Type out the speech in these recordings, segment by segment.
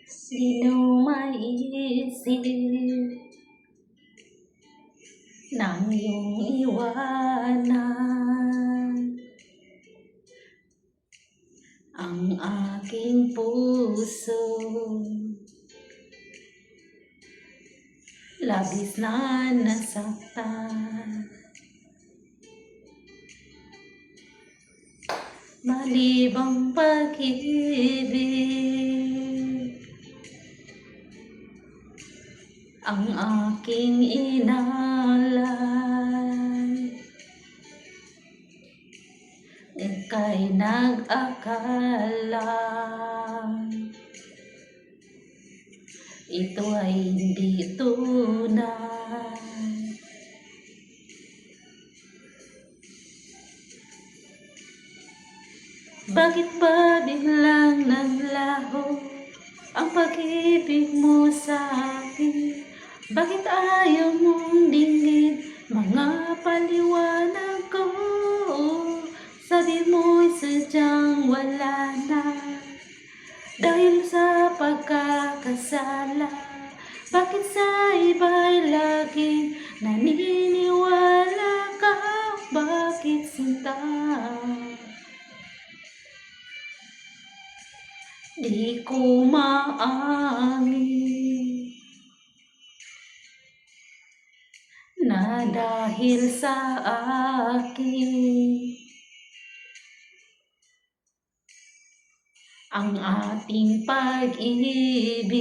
Di mo maisip nang iyong iwanan ang aking puso. Labis na nasaktan, malibang pag-ibig ang aking inalay. Ika'y nag-akala ito ay hindi tunay. Bakit ba biglang naglaho ang pag-ibig mo sa akin? Bakit ayaw mong dinggin mga paliwanag ko? Sabi mo'y sadyang wala na dahil sa pagkakasala. Bakit sa iba'y laging naniniwala ka? Bakit sinta? Di ko maangin na dahil sa akin ang ating pag-ibig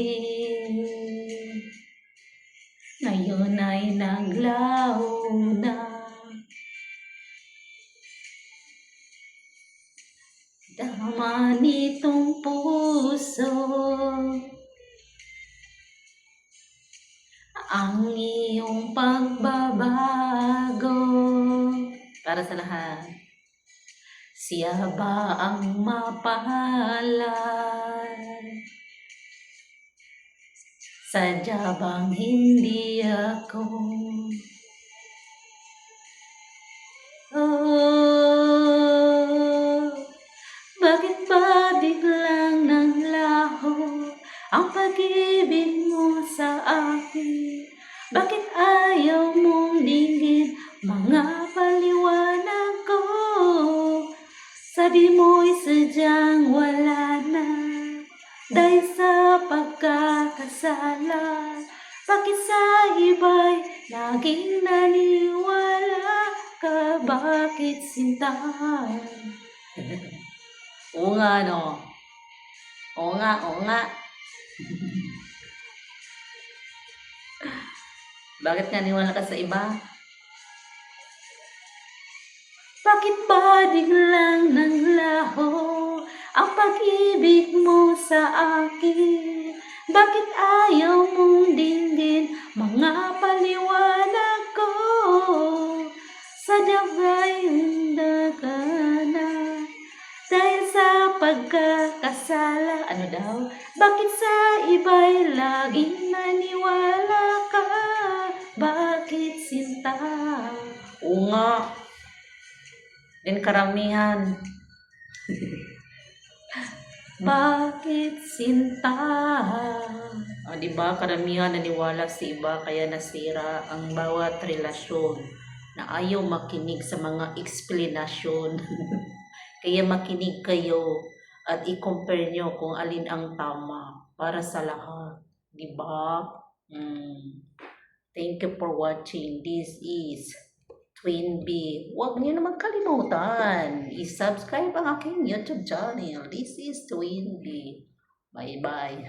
ngayon ay naglaho na. Dama nitong puso ang iyong pagbabago. Para sa lahat, siya ba ang mapalad? Sadya bang hindi ako? Oh, bakit ba biglang naglaho ang pag-ibig mo sa akin? Bakit ayaw mong dinggin mga paliwanag ko? Sabi mo'y sadyang wala na dahil sa pagkakasala. Bakit sa iba'y laging naniwala ka? Bakit sinta? Oo nga, no? Oo nga, oo nga. Bakit naniwala ka sa iba? Bakit ba biglang naglaho ang pag-ibig mo sa akin? Bakit ayaw mong dinggin mga paliwanag ko? Sadyang ba'y handa ka na dahil sa pagkakasala? Ano daw? Bakit sa iba'y laging naniwala ka? Bakit sinta? Oo nga. Din karamihan. Bakit sinta? O, diba, karamihan naniwala sa iba kaya nasira ang bawat relasyon na ayaw makinig sa mga eksplanasyon. Kaya makinig kayo at i-compare nyo kung alin ang tama para sa lahat. Diba? Thank you for watching. This is Twin B. Huwag niyo naman kalimutan i-subscribe ang aking YouTube channel. This is Twin B. Bye-bye.